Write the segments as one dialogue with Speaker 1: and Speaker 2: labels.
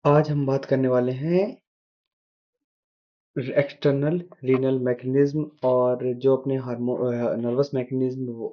Speaker 1: आज हम बात करने वाले हैं एक्सटर्नल रीनल मैकेनिज्म और जो अपने हार्मो नर्वस मैकेनिज्म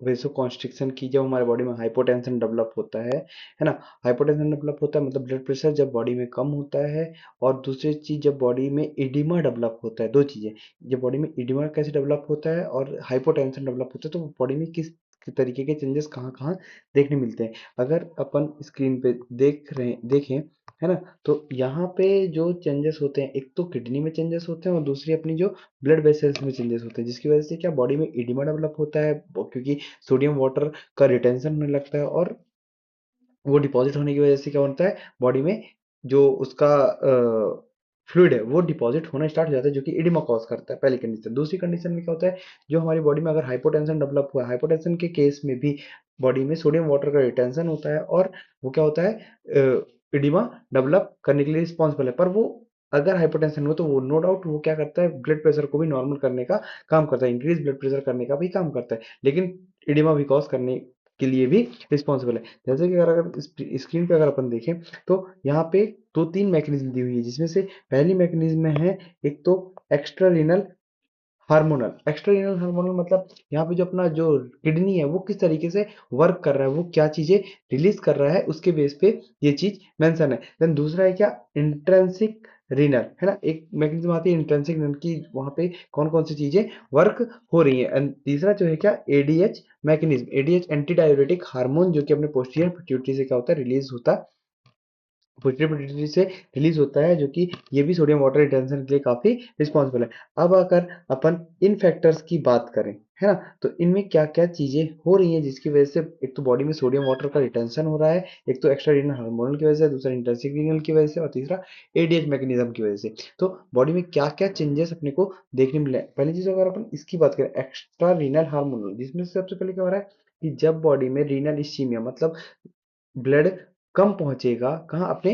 Speaker 1: वेसो कॉन्स्ट्रिक्शन की जब हमारे बॉडी में हाइपोटेंशन डेवलप होता है ना। हाइपोटेंशन डेवलप होता है मतलब ब्लड प्रेशर जब बॉडी में कम होता है। और दूसरी चीज जब बॉडी में इडिमा डेवलप होता है, दो चीजें। जब बॉडी में इडिमा कैसे डेवलप होता है और हाइपोटेंशन डेवलप होता है तो बॉडी में किस तरीके के चेंजेस कहाँ कहाँ देखने मिलते हैं। अगर अपन स्क्रीन पे देखें, है ना। तो यहाँ पे जो चेंजेस होते हैं, एक तो किडनी में चेंजेस होते हैं और दूसरी अपनी जो ब्लड वेसल्स में चेंजेस होते हैं, जिसकी वजह से क्या बॉडी में इडिमा डेवलप होता है, क्योंकि सोडियम वाटर का रिटेंशन होने लगता है और वो डिपॉजिट होने की वजह से क्या होता है बॉडी में जो उसका फ्लूइड है वो डिपॉजिट होना स्टार्ट हो जाता है, जो कि इडिमा कॉज करता है। पहली कंडीशन। दूसरी कंडीशन में क्या होता है, जो हमारी बॉडी में अगर हाइपोटेंशन डेवलप हुआ है, हाइपोटेंशन के केस में भी बॉडी में सोडियम वाटर का रिटेंशन होता है और वो क्या होता है इडिमा डेवलप करने के लिए रिस्पॉन्सिबल है। पर वो अगर हाइपोटेंशन हो तो वो नो डाउट वो क्या करता है, ब्लड प्रेशर को भी नॉर्मल करने का काम करता है, इंक्रीज ब्लड प्रेशर करने का भी काम करता है, लेकिन इडिमा भी कॉज करने के लिए भी रिस्पॉन्सिबल है। जैसे कि अगर स्क्रीन पे अगर अपन देखें तो यहाँ पे दो तीन मैकेनिज्म दी हुई है, जिसमें से पहली मैकेनिज्म में है एक तो एक्स्ट्रारीनल हार्मोनल। एक्स्ट्रारीनल हार्मोनल मतलब यहाँ पे जो अपना जो किडनी है वो किस तरीके से वर्क कर रहा है, वो क्या चीजें रिलीज कर रहा है, उसके बेस पे ये चीज मेंशन है। देन दूसरा है क्या, इंट्रिंसिक रीनल, है ना। एक मैकेनिज्म आती है इंट्रिंसिक रीनल की, वहां पे कौन कौन सी चीजें वर्क हो रही है। एंड तीसरा जो है क्या, ADH mechanism. ADH anti diuretic hormone, जो कि अपने पोस्टीरियर पिट्यूटरी से क्या होता है, रिलीज होता है, पोस्टीरियर पिट्यूटरी से रिलीज होता है, जो कि ये भी सोडियम वाटर रिटेंशन के लिए काफी रिस्पॉन्सिबल है। अब अगर अपन इन फैक्टर्स की बात करें, है ना, तो इनमें क्या क्या चीजें हो रही हैं जिसकी वजह से एक तो बॉडी में सोडियम वाटर का रिटेंशन हो रहा है, एक तो एक्स्ट्रा रीनल हार्मोनल की वजह से, दूसरा इंटर्सिक रीनल की वजह से और तीसरा एडीएच मैकेनिज्म की वजह से। तो बॉडी में क्या क्या चेंजेस अपने को देखने मिले। पहली चीज अगर अपन इसकी बात करें, एक्स्ट्रा रीनल हार्मोनल, जिसमें से सबसे पहले क्या हो रहा है कि जब बॉडी में रीनल इस्कीमिया मतलब ब्लड कम पहुंचेगा, कहाँ, अपने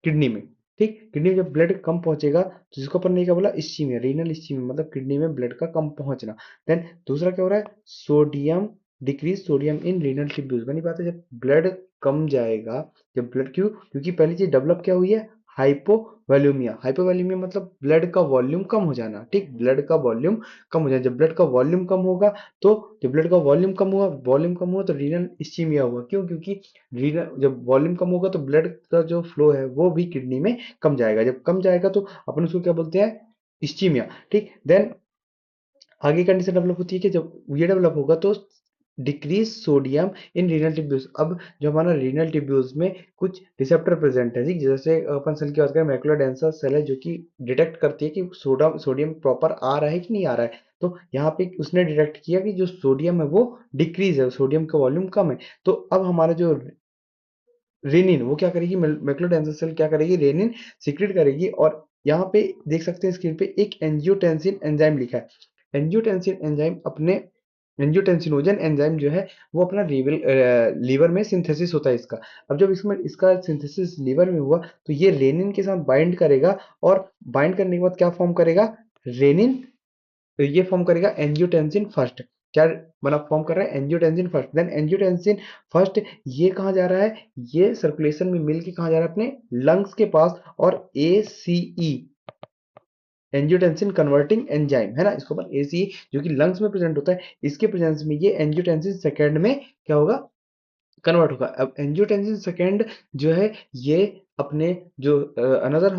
Speaker 1: किडनी में। ठीक, किडनी में जब ब्लड कम पहुंचेगा तो जिसको अपन ने क्या बोला, इस्कीमिया, रीनल इस्कीमिया मतलब किडनी में ब्लड का कम पहुंचना। देन दूसरा क्या हो रहा है, सोडियम डिक्रीज सोडियम इन रीनल ट्यूब्यूल्स। बनी बात है, जब ब्लड कम जाएगा, जब ब्लड, क्यों, क्योंकि पहली चीज डेवलप क्या हुई है, हाइपोवैल्यूमिया। हाइपोवैल्यूमिया मतलब ब्लड का वॉल्यूम कम हो जाना। ठीक, ब्लड का वॉल्यूम कम हो जाना। जब ब्लड का वॉल्यूम कम होगा तो, जब ब्लड का वॉल्यूम कम हुआ तो रीनल इस्कीमिया हुआ। क्यों, क्योंकि रीनल, जब वॉल्यूम कम होगा तो ब्लड का जो फ्लो है वो भी किडनी में कम जाएगा। जब कम जाएगा तो अपन उसको क्या बोलते हैं, इस्कीमिया। ठीक, देन आगे कंडीशन डेवलप होती है कि जब ये डेवलप होगा तो डिक्रीज सोडियम इन रीनल ट्यूब्यूल्स। अब जो हमारा रीनल ट्यूब्यूल्स में कुछ रिसेप्टर प्रेजेंट है, ठीक, जैसे अपन सेल की बात करें, मैकुलर डेंसा सेल है, जो कि डिटेक्ट करती है कि सोडियम प्रॉपर आ रहा है कि नहीं आ रहा है। तो यहाँ पे उसने डिटेक्ट किया कि जो सोडियम है वो डिक्रीज है, सोडियम का वॉल्यूम कम है। तो अब हमारा जो रेनिन, वो क्या करेगी, मैकुलर डेंसा सेल क्या करेगी, रेनिन सीक्रेट करेगी। और यहाँ पे देख सकते हैं स्क्रीन पे एक एंजियोटेंसिन एंजाइम लिखा है। एंजियोटेंसिन एंजाइम अपने, एंजियोटेंसिनोजन एंजाइम जो है वो अपना लीवर में सिंथेसिस होता है इसका। अब जब इसमें इसका सिंथेसिस लीवर में हुआ तो ये रेनिन के साथ बाइंड करेगा, और बाइंड करने के बाद क्या फॉर्म करेगा, रेनिन, तो ये फॉर्म करेगा एंजियोटेंसिन फर्स्ट। क्या बना, फॉर्म कर रहा है angiotensin first. Then angiotensin first ये कहाँ जा रहा है, ये सर्कुलेशन में मिल के कहाँ जा रहा है, अपने लंग्स के पास। और एसीई, एंजियोटेंसिन कन्वर्टिंग एंजाइम, है ना, इसको अपन एसीई, जो कि लंग्स में प्रेजेंट होता है, इसके प्रेजेंस में ये एंजियोटेंसिन सेकेंड में क्या होगा, कन्वर्ट होगा। अब एंजियोटेंसिन सेकेंड जो है ये अपने जो अनदर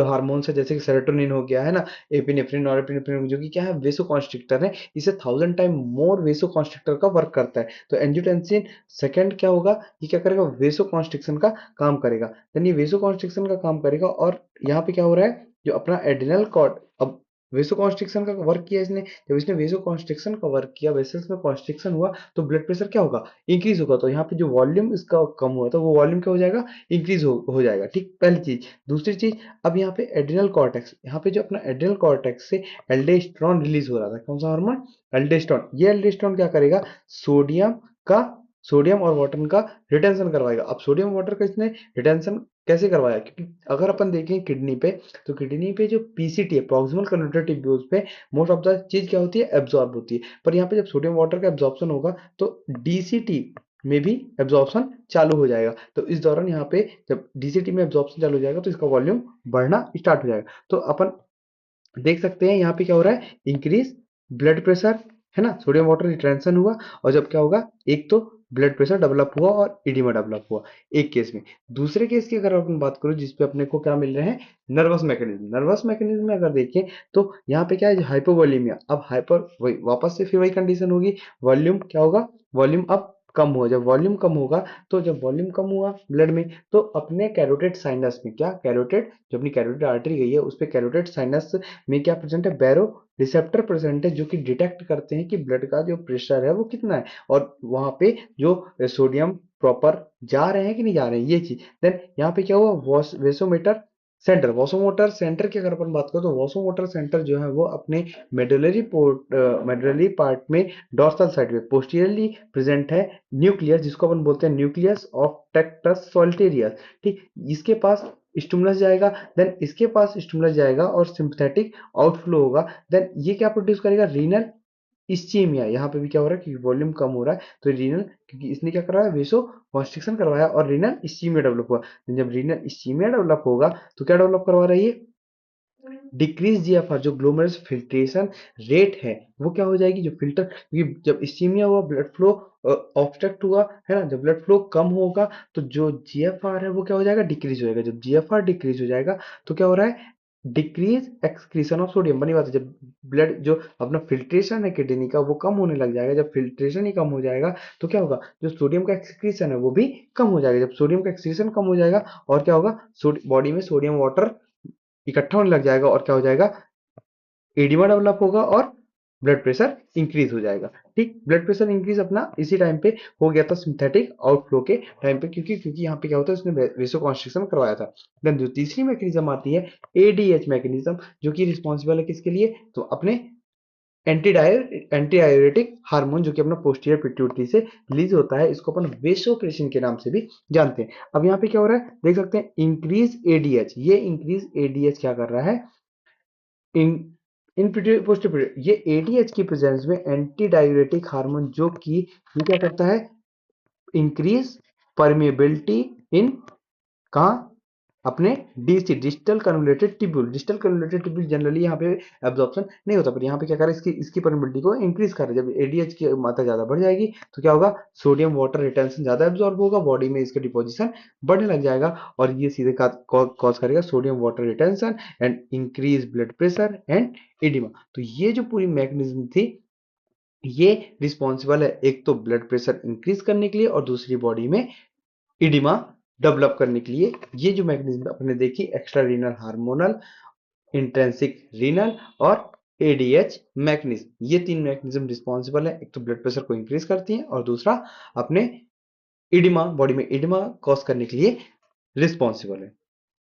Speaker 1: हार्मोन्स है, जैसे कि सेरोटोनिन हो गया, है ना, एपिनेफ्रिन, नॉरएपिनेफ्रिन, जो कि क्या है, वेसो कॉन्स्ट्रिक्टर है, इसे 1000 टाइम मोर वेसो कॉन्स्ट्रिक्टर का वर्क करता है। तो एंजियोटेंसिन सेकंड क्या होगा, ये क्या करेगा, वेसो कॉन्स्ट्रिक्शन का काम करेगा। यानी वेसो कॉन्स्ट्रिक्शन का काम करेगा। और यहाँ पे क्या हो रहा है, जो अपना एड्रिनल कॉर्ड, अब वेसो कॉन्स्ट्रिक्शन का वर्क किया इसने, जब इसने वेसो कॉन्स्ट्रिक्शन का वर्क किया, वेसल्स में कॉन्स्ट्रिक्शन हुआ, तो ब्लड प्रेशर क्या होगा, इंक्रीज होगा। तो यहाँ पे जो वॉल्यूम इसका कम हुआ तो वो वॉल्यूम क्या हो जाएगा, इंक्रीज हो जाएगा। ठीक, पहली चीज। दूसरी चीज, अब यहाँ पे एड्रिनल कॉर्टेक्स, यहाँ पे जो अपना एड्रिनल कॉर्टेक्स से एल्डोस्टेरोन रिलीज हो रहा था, कौन सा हार्मोन, एल्डोस्टेरोन। ये एल्डोस्टेरोन क्या करेगा, सोडियम का, सोडियम और वाटर का रिटेंशन करवाएगा। अब सोडियम वाटर का इसने रिटेंशन कैसे करवाया, क्योंकि अगर अपन देखें किडनी पे, तो किडनी पे जो पीसीटी है, प्रॉक्सिमल कन्वर्टर ट्यूब्यूल्स पे मोस्ट ऑफ द चीज क्या होती है, एब्जॉर्ब होती है। पर यहाँ पे जब सोडियम वाटर का एब्जॉर्प्शन होगा तो डीसीटी, में भी एब्जॉर्प्शन चालू हो जाएगा। तो इस दौरान यहाँ पे जब डीसीटी में एब्जॉर्प्शन चालू हो जाएगा तो इसका वॉल्यूम बढ़ना स्टार्ट हो जाएगा। तो अपन देख सकते हैं यहाँ पे क्या हो रहा है, इंक्रीज ब्लड प्रेशर, है ना, सोडियम वाटर रिटेंशन हुआ, और जब क्या होगा, एक तो ब्लड प्रेशर डेवलप हुआ और इडिमा डेवलप हुआ एक केस में। दूसरे केस की अगर अपन बात करूं जिसपे अपने को क्या मिल रहे हैं, नर्वस मैकेनिज्म में अगर देखें तो यहाँ पे क्या है, हाइपोवोलीमिया। अब हाइपर वही वापस से फिर वही कंडीशन होगी, वॉल्यूम क्या होगा, वॉल्यूम अब कम हो, जब वॉल्यूम कम होगा तो जब वॉल्यूम कम हुआ ब्लड में तो अपने कैरोटेड साइनस में, क्या कैरोटेड, जो अपनी कैरोटेड आर्टरी गई है उस पे कैरोटेड साइनस में क्या प्रेजेंट है, बैरो रिसेप्टर प्रेजेंट है, जो कि डिटेक्ट करते हैं कि ब्लड का जो प्रेशर है वो कितना है, और वहां पे जो सोडियम प्रॉपर जा रहे हैं कि नहीं जा रहे हैं, ये चीज। देन यहाँ पे क्या हुआ, वेसोमीटर सेंटर, वॉसोमोटर सेंटर की अगर अपन बात करें तो वॉसोमोटर सेंटर जो है वो अपने मेडुलरी पार्ट में डॉर्सल साइड में पोस्टीरियरली प्रेजेंट है, न्यूक्लियस, जिसको अपन बोलते हैं न्यूक्लियस ऑफ टेक्टस सोल्टेरियस। ठीक, इसके पास स्टिमुलस जाएगा, देन इसके पास स्टिमुलस जाएगा और सिंपथेटिक आउटफ्लो होगा। देन ये क्या प्रोड्यूस करेगा, रीनल इस्चीमिया। यहाँ पे भी क्या हो रहा है, क्योंकि वॉल्यूम कम हो रहा है तो रीनल, क्योंकि इसने क्या कराया, वेसो कॉन्स्ट्रिक्शन करवाया और रीनल इस्चीमिया डेवलप हुआ। जब रीनल इस्चीमिया डेवलप होगा तो क्या डेवलप करवा रही है, डिक्रीज जीएफआर, जो ग्लोमेरुलर फिल्ट्रेशन रेट है वो क्या हो जाएगी, जो फिल्टर, क्योंकि जब इस्चीमिया हुआ ब्लड फ्लो ऑब्स्ट्रक्ट हुआ, है ना, जब ब्लड फ्लो कम होगा तो जो जीएफआर है वो क्या हो जाएगा, डिक्रीज हो जाएगा। जब जीएफआर डिक्रीज हो जाएगा तो क्या हो रहा है, डिक्रीज एक्सक्रीशन ऑफ सोडियम, बनी बात है। जब ब्लड जो अपना फिल्ट्रेशन है किडनी का वो कम होने लग जाएगा, जब फिल्ट्रेशन ही कम हो जाएगा तो क्या होगा, जो सोडियम का एक्सक्रीशन है वो भी कम हो जाएगा। जब सोडियम का एक्सक्रीशन कम हो जाएगा और क्या होगा, बॉडी में सोडियम वाटर इकट्ठा होने लग जाएगा और क्या हो जाएगा, एडिमा डेवलप होगा और ब्लड प्रेशर इंक्रीज हो जाएगा। ठीक, ब्लड प्रेशर इंक्रीज अपना इसी टाइम पे हो गया था सिंथेटिक आउटफ्लो के टाइम पे, क्योंकि यहाँ पे क्या होता है, उसने वेसो कॉन्स्ट्रिक्शन करवाया था। देन जो तीसरी मैकेनिज्म आती है, एडीएच मैकेनिज्म, जो कि रिस्पॉन्सिबल है किसके लिए, तो अपने एंटी डाययूरेटिक हार्मोन, जो कि अपना पोस्टीरियर पिट्यूटरी से रिलीज होता है, इसको अपन वेसोप्रेसिन के नाम से भी जानते हैं। अब यहाँ पे क्या हो रहा है, देख सकते हैं, इंक्रीज एडीएच, ये इंक्रीज एडीएच क्या कर रहा है, इन इन पोस्टीरियर, ये एडीएच की प्रेजेंस में एंटी डाययूरेटिक हार्मोन, जो कि ये क्या करता है, इंक्रीज परमेबिलिटी इन, कहाँ, अपने DC, distal convoluted tubule generally यहाँ पे एब्जॉर्प्शन नहीं होता, पर यहाँ पे क्या कर रहा है, इसकी इसकी परमिबिलिटी को इंक्रीज कर रहा है। जब एडीएच की मात्रा ज्यादा बढ़ जाएगी तो क्या होगा, सोडियम वाटर रिटेंशन ज्यादा एब्जॉर्ब होगा, बॉडी में इसका डिपोजिशन बढ़ने लग जाएगा, और ये सीधे कॉज करेगा sodium water retention and increase blood pressure and oedema. तो ये जो पूरी मैकेनिज्म थी ये रिस्पॉन्सिबल है, एक तो ब्लड प्रेशर इंक्रीज करने के लिए और दूसरी बॉडी में इडिमा डेवलप करने के लिए। ये जो मैकेनिज्म अपने देखी, extra renal hormonal, intrinsic renal और एडीएच मैकेनिज्म, ये तीन मैकेनिज्म रिस्पॉन्सिबल है, एक तो ब्लड प्रेशर को इंक्रीज करती है और दूसरा अपने इडिमा, बॉडी में इडिमा कॉज करने के लिए रिस्पॉन्सिबल है।